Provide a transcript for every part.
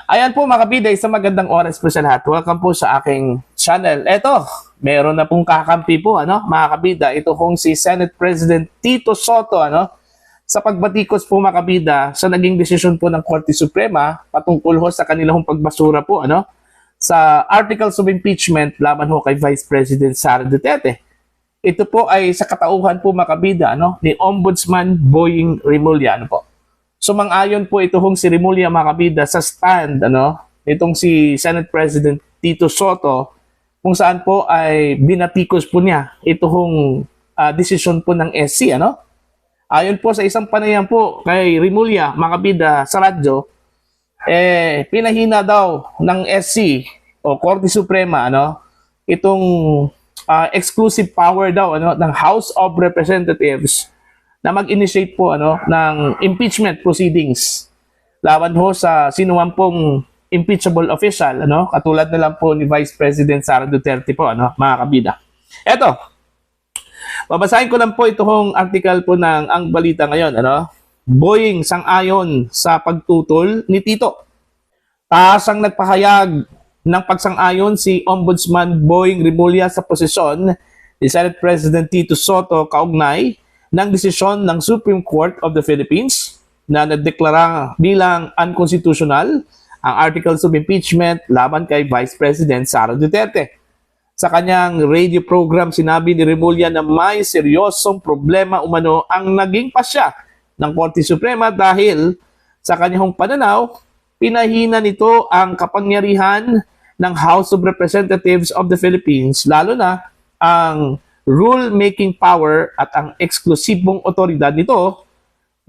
Ayan po mga kabida, isang magandang oras po sa lahat. Welcome po sa aking channel. Eto, meron na pong kakampi po, mga kabida. Ito kong si Senate President Tito Soto, sa pagbatikos po mga kabida sa naging desisyon po ng Korte Suprema patungkol ho sa kanilang pagbasura po, sa articles of impeachment laban ho kay Vice President Sara Duterte. Ito po ay sa katauhan po mga kabida, ni Ombudsman Boying Rimulya, po. Sumang-ayon po ito hong si Rimulya mga kabida sa stand nitong si Senate President Tito Soto kung saan po ay binatikos po niya ito hong desisyon po ng SC Ayon po sa isang panayam po kay Rimulya mga kabida sa radyo, pinahina daw ng SC o Korte Suprema itong exclusive power daw ng House of Representatives na mag-initiate po ng impeachment proceedings laban ho sa sinuman pong impeachable official katulad na lang po ni Vice President Sara Duterte po mga kabida. Eto, babasahin ko lang po itong article po ng Ang Balita Ngayon Boying sang-ayon sa pagtutol ni Tito. Taas ang nagpahayag ng pagsang-ayon si Ombudsman Boying Rimulya sa posisyon ni Senate President Tito Soto kaugnay ng desisyon ng Supreme Court of the Philippines na nadeklara bilang unconstitutional ang articles of impeachment laban kay Vice President Sara Duterte. Sa kanyang radio program, sinabi ni Rimulya na may seryosong problema umano ang naging pasya ng Korte Suprema dahil sa kanyang pananaw, pinahina nito ang kapangyarihan ng House of Representatives of the Philippines, lalo na ang rule-making power at ang eksklusibong otoridad nito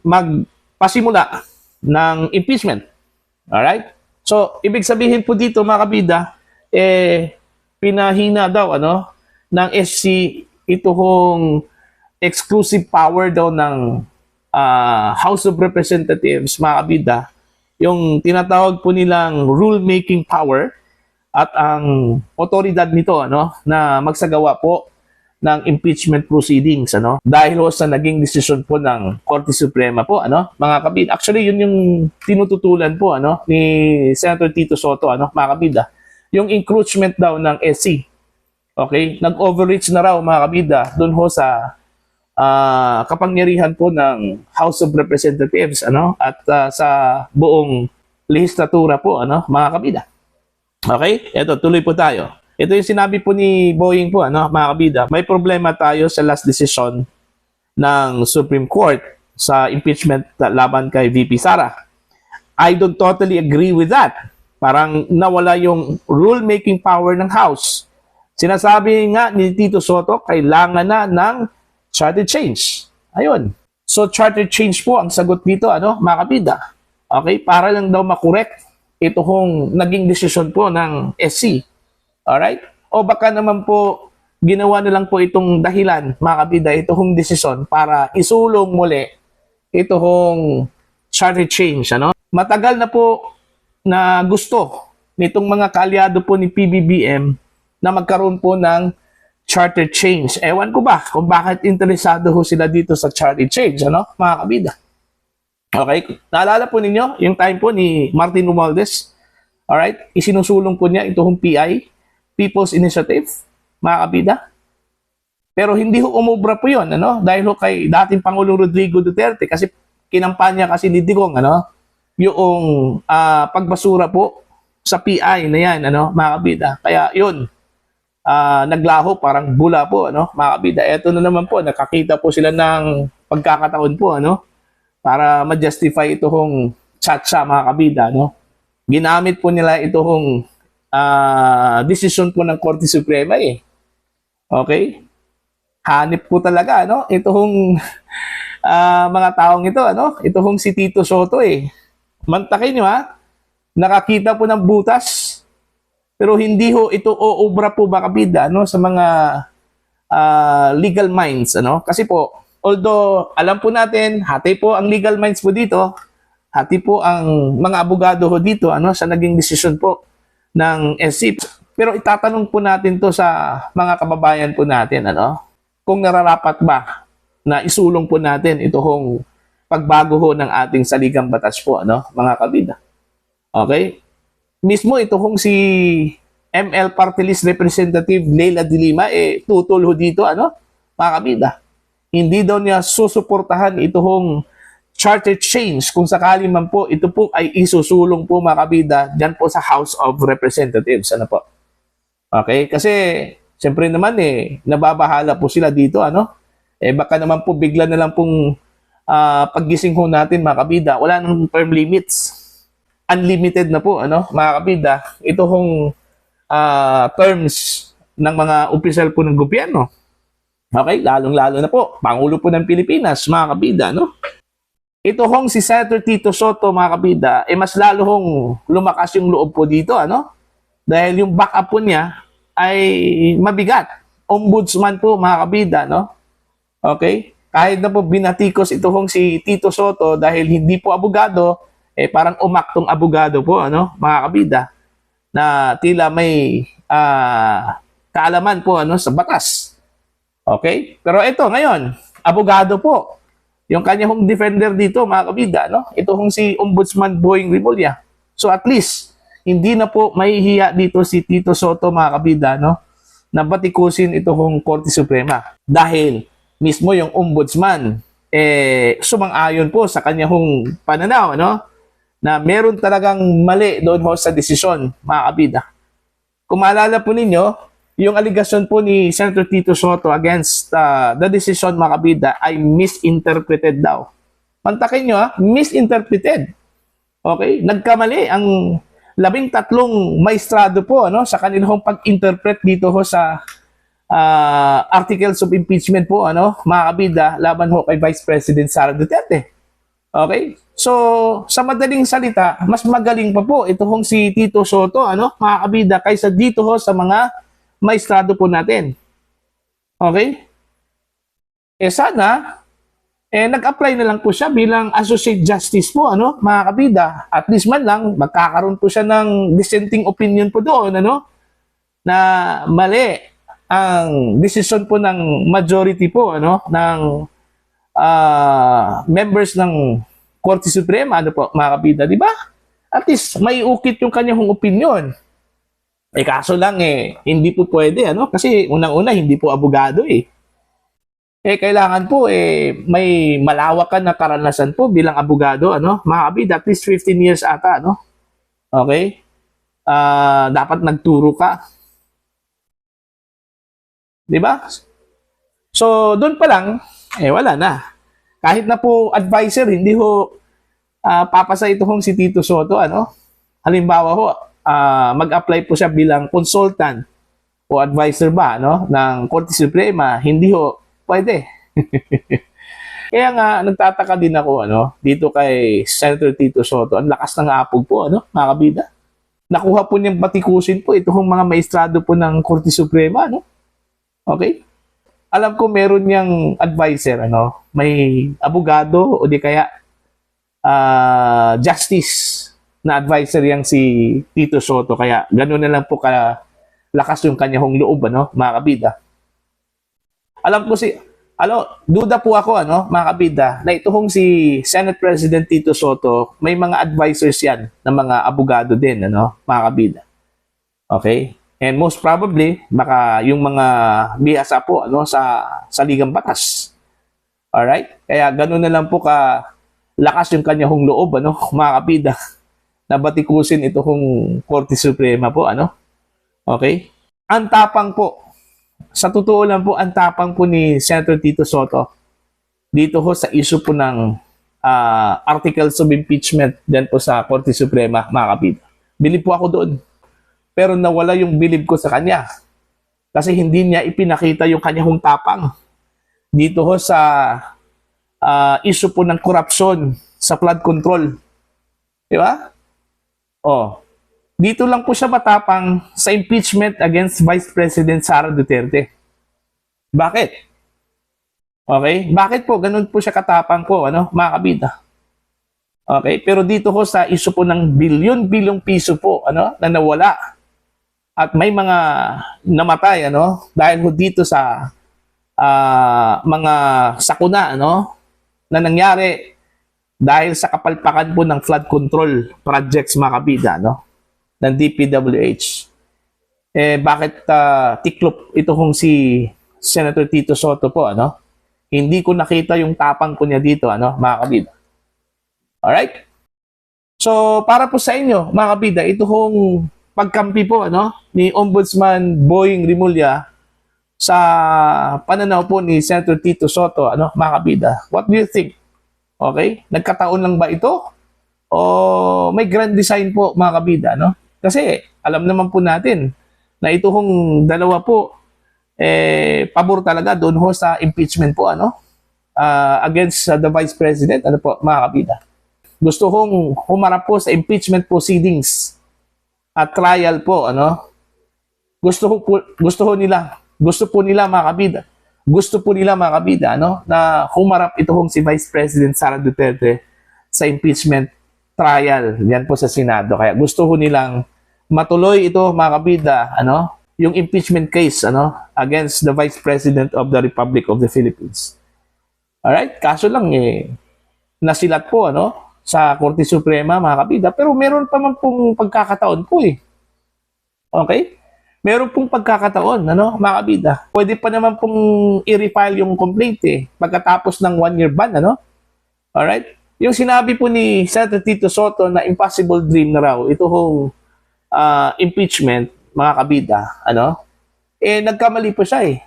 magpasimula ng impeachment. Alright? So, ibig sabihin po dito mga kabida, pinahina daw ng SC ito hong exclusive power daw ng House of Representatives mga kabida, yung tinatawag po nilang rule-making power at ang otoridad nito na magsagawa po ng impeachment proceedings dahil sa naging desisyon po ng Korte Suprema po mga kabida. Actually yun yung tinututulan po ni Senator Tito Soto mga kabida, yung encroachment daw ng SC. Okay, nag-overreach na raw mga kabida doon ho sa kapangyarihan po ng House of Representatives at sa buong lehislatura po mga kabida. Okay, eto tuloy po tayo. Ito yung sinabi po ni Boying po, mga kabida. May problema tayo sa last decision ng Supreme Court sa impeachment laban kay VP Sara. I don't totally agree with that. Parang nawala yung rule-making power ng House. Sinasabi nga ni Tito Soto, kailangan na ng charter change. Ayun. So, charter change po ang sagot dito, mga kabida. Okay? Para lang daw makorek ito hong naging desisyon po ng SC. Alright? O baka naman po, ginawa na lang po itong dahilan, mga kabida, itong desisyon para isulong muli itong charter change. Matagal na po na gusto nitong mga kaalyado po ni PBBM na magkaroon po ng charter change. Ewan ko ba kung bakit interesado ho sila dito sa charter change, mga kabida. Okay? Naalala po ninyo yung time po ni Martin Romualdez? Alright? Isinusulong po niya itong PI, People's Initiative, mga kabida. Pero hindi ho umubra po yun, dahil ho kay dating Pangulong Rodrigo Duterte kasi kinampanya kasi ni Digong, yung pagbasura po sa PI na yan, mga kabida. Kaya yun, naglaho, parang bula po, mga kabida. Eto na naman po, nakakita po sila ng pagkakataon po, para ma-justify itong chat-cha, mga kabida, Ginamit po nila itong decision po ng Korte Suprema Okay? Hanip po talaga itong mga taong ito itong si Tito Soto Mantakin nyo nakakita po ng butas pero hindi ho ito oobra po mga kabida sa mga legal minds kasi po although alam po natin hati po ang legal minds po dito, hati po ang mga abogado ho dito sa naging desisyon po ng SC. Pero itatanong po natin to sa mga kababayan po natin, kung nararapat ba na isulong po natin itong pagbago ho ng ating saligang batas po, mga kabida. Okay? mismo ito kung si ML Party List Representative Leila de Lima, tutol ho dito, mga kabida. Hindi daw niya susuportahan ito hong charter change kung sakali man po ito po ay isusulong po mga kabida dyan po sa House of Representatives. Ano po? Okay? Kasi siyempre naman nababahala po sila dito. Baka naman po bigla na lang pong paggising ho natin mga kabida, wala nang term limits. Unlimited na po, mga kabida. Ito hong terms ng mga opisyal po ng gobyerno. Okay? Lalong-lalo na po, Pangulo po ng Pilipinas, mga kabida, Ito hong si Senator Tito Soto, mga kabida, mas lalo hong lumakas yung loob po dito, Dahil yung backup po niya ay mabigat. Ombudsman po, mga kabida, Okay? Kahit na po binatikos ito hong si Tito Soto dahil hindi po abogado, parang umaktong abogado po, mga kabida, na tila may kaalaman po, sa batas. Okay? Pero ito, ngayon, abogado po. Yung kanya hong defender dito, mga kabida, ito hong si Ombudsman Boying Rimulya. So at least, hindi na po mahihiya dito si Tito Soto, mga kabida, na batikusin ito hong Korte Suprema. Dahil mismo yung Ombudsman, sumang-ayon po sa kanya hong pananaw, na meron talagang mali doon ho sa desisyon, mga kabida. Kung maalala po ninyo, yung aligasyon po ni Senator Tito Soto against the decision, mga kabida, ay misinterpreted daw. Pantakin nyo, misinterpreted. Okay? Nagkamali ang 13 maestrado po sa kanilang pag-interpret dito ho sa articles of impeachment po, mga kabida, laban ho kay Vice President Sara Duterte. Okay? So, sa madaling salita, mas magaling pa po ito hong si Tito Soto, mga kabida, kaysa dito ho sa mga maestrado po natin. Okay? Sana, nag-apply na lang po siya bilang Associate Justice po, mga kabida. At least man lang, magkakaroon po siya ng dissenting opinion po doon, na mali ang decision po ng majority po, ng members ng Korte Suprema, po, mga kabida, di ba? At least, may ukit yung kanyang opinion. Kaso lang hindi po pwede, Kasi unang-una, hindi po abogado, kailangan po, may malawakan na karanasan po bilang abogado, Mga kabida, at least 15 years ata, Okay? Dapat nagturo ka. Di ba? So, doon pa lang, wala na. Kahit na po advisor, hindi ho papasa ito hong si Tito Soto, Halimbawa ho, mag-apply po siya bilang consultant o advisor ba, ng Korte Suprema, hindi ho pwede. Kaya nga, nagtataka din ako, dito kay Senator Tito Soto, ang lakas ng apog po, mga kabida. Nakuha po niyang batikusin po itong mga maestrado po ng Korte Suprema, Okay? Alam ko meron niyang advisor, may abogado o di kaya justice na advisor yang si Tito Soto. Kaya gano'n na lang po lakas yung kanyang loob, mga kabida. Alam ko duda po ako, mga kabida, na ito hong si Senate President Tito Soto, may mga advisors yan na mga abogado din, mga kabida. Okay? And most probably, baka yung mga bihasa po, sa Ligang Batas. Alright? Kaya gano'n na lang po lakas yung kanyang loob, mga kabida, na batikusin ito kung Korte Suprema po, Okay? Ang tapang po, sa totoo lang po, ang tapang po ni Senator Tito Soto dito ho sa issue po ng articles of impeachment dyan po sa Korte Suprema, mga kabida. Bilib po ako doon. Pero nawala yung bilib ko sa kanya. Kasi hindi niya ipinakita yung kanyang tapang dito ho sa issue po ng korupsyon sa flood control. Di ba? Dito lang po siya matapang sa impeachment against Vice President Sara Duterte. Bakit? Okay? Bakit po? Ganun po siya katapang po, mga kabida. Okay? Pero dito ho sa issue po ng bilyon-bilyong piso po, na nawala. At may mga namatay, dahil ho dito sa mga sakuna, na nangyari dahil sa kapalpakan po ng flood control projects, mga kabida, ng DPWH. Bakit tiklop ito kung si Senator Tito Soto po, ano? Hindi ko nakita yung tapang po niya dito, ano, mga kabida. Alright? So, para po sa inyo, mga kabida, ito hong pagkampi po, ano, ni Ombudsman Boying Rimulya sa pananaw po ni Senator Tito Soto, ano, mga kabida. What do you think? Okay? Nagkataon lang ba ito? O may grand design po, mga kabida, no? Kasi, alam naman po natin, na ito hong dalawa po, pabor talaga doon ho sa impeachment po, ano? Against the Vice President, ano po, mga kabida. Gusto hong humarap po sa impeachment proceedings at trial po, ano? Gusto po nila, mga kabida. Gusto po nila, mga kabida, ano? Na humarap ito hong si Vice President Sara Duterte sa impeachment trial. Yan po sa Senado. Kaya gusto ho nilang matuloy ito, mga kabida, ano, yung impeachment case, ano, against the Vice President of the Republic of the Philippines. Alright? Kaso lang, nasilat po, ano, sa Korte Suprema, mga kabida, pero meron pa man pong pagkakataon po, Okay? Meron pong pagkakataon, ano, mga kabida. Pwede pa naman pong i-refile yung complaint, pagkatapos ng 1-year ban, ano? Alright? Yung sinabi po ni Senator Tito Soto na impossible dream na raw, ito hong impeachment, mga kabida, ano, nagkamali po siya,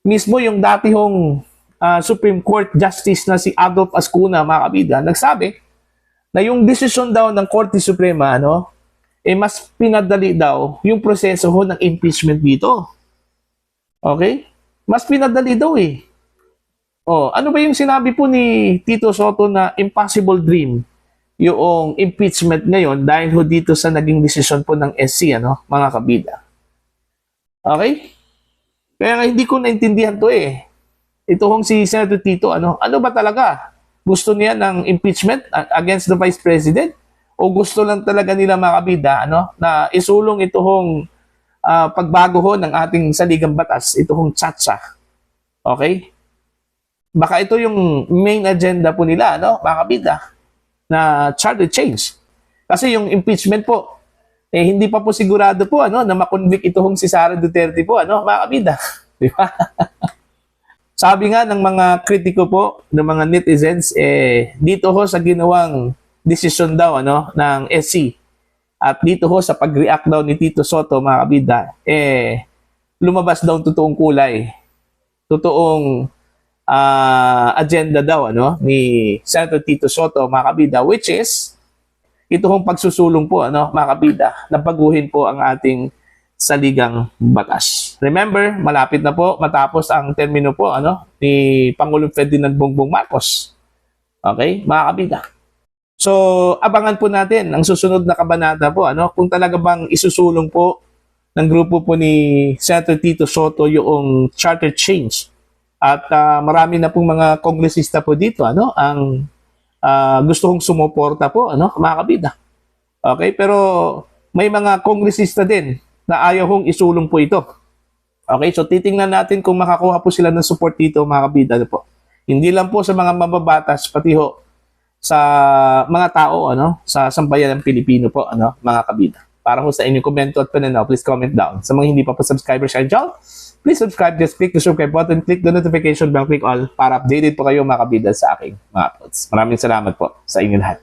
Mismo yung dati hong Supreme Court Justice na si Adolf Ascuna, mga kabida, nagsabi na yung desisyon daw ng Korte Suprema, ano, mas pinadali daw yung proseso ho ng impeachment dito. Okay? Mas pinadali daw, ano ba yung sinabi po ni Tito Soto na impossible dream? Yung impeachment ngayon dahil ho dito sa naging desisyon po ng SC, ano, mga kabida. Okay? Kaya nga hindi ko naintindihan to, Ito hong si Senator Tito, ano ba talaga? Gusto niya ng impeachment against the Vice President? O gusto lang talaga nila, mga kabida, ano, na isulong ito hong pagbago ho ng ating saligang batas, ito hong tsatsa. Okay? Baka ito yung main agenda po nila, ano, mga kabida, na charter change. Kasi yung impeachment po, hindi pa po sigurado po, ano, na makonvict ito hong si Sara Duterte po, ano, mga kabida. Di ba? Sabi nga ng mga kritiko po, ng mga netizens, dito ho sa ginawang desisyon daw, ano, ng SC, at dito ho sa pag-react daw ni Tito Soto, mga kabida, lumabas daw totoong kulay. Totoong agenda daw, ano, ni Senator Tito Soto, mga kabida, which is ito hong pagsusulong po, ano, mga kabida, na baguhin po ang ating saligang batas. Remember, malapit na po matapos ang termino po, ano, ni Pangulong Ferdinand Bongbong Marcos. Okay, mga kabida. So, abangan po natin ang susunod na kabanata po, ano, kung talaga bang isusulong po ng grupo po ni Senator Tito Soto yung charter change. At marami na pong mga kongresista po dito, ano, ang gusto kong sumuporta po, ano, mga kabida. Okay, pero may mga kongresista din na ayaw kong isulong po ito. Okay, so titingnan natin kung makakuha po sila ng support dito, mga kabida, ano po. Hindi lang po sa mga mababatas, pati ho sa mga tao, ano, sa sambayan ng Pilipino po, ano, mga kabida. Para ho sa inyong komento at pananaw, please comment down. Sa mga hindi pa po subscribers sa channel, please subscribe, just click the subscribe button, click the notification bell, click all para updated po kayo, mga kabida, sa aking mga uploads. Maraming salamat po sa inyong lahat.